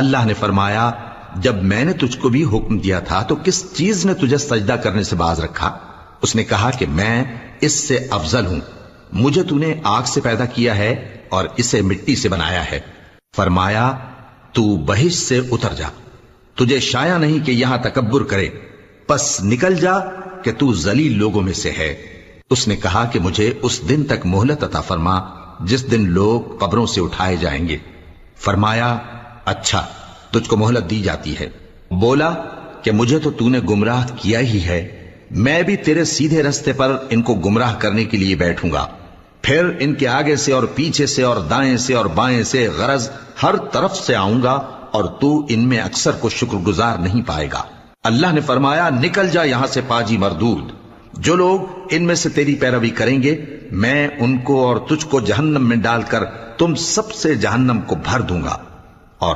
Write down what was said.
اللہ نے فرمایا جب میں نے تجھ کو بھی حکم دیا تھا تو کس چیز نے تجھے سجدہ کرنے سے باز رکھا؟ اس نے کہا کہ میں اس سے افضل ہوں، مجھے تو نے آگ سے پیدا کیا ہے اور اسے مٹی سے بنایا ہے۔ فرمایا تو بہشت سے اتر جا، تجھے شایع نہیں کہ یہاں تکبر کرے، پس نکل جا کہ تو ذلیل لوگوں میں سے ہے۔ اس نے کہا کہ مجھے اس دن تک مہلت عطا فرما جس دن لوگ قبروں سے اٹھائے جائیں گے۔ فرمایا اچھا، تجھ کو مہلت دی جاتی ہے۔ بولا کہ مجھے تو نے گمراہ کیا ہی ہے، میں بھی تیرے سیدھے رستے پر ان کو گمراہ کرنے کے لیے بیٹھوں گا، پھر ان کے آگے سے اور پیچھے سے اور دائیں سے اور بائیں سے غرض ہر طرف سے آؤں گا، اور تو ان میں اکثر کو شکر گزار نہیں پائے گا۔ اللہ نے فرمایا نکل جا یہاں سے پاجی مردود، جو لوگ ان میں سے تیری پیروی کریں گے میں ان کو اور تجھ کو جہنم میں ڈال کر تم سب سے جہنم کو بھر دوں گا۔ اور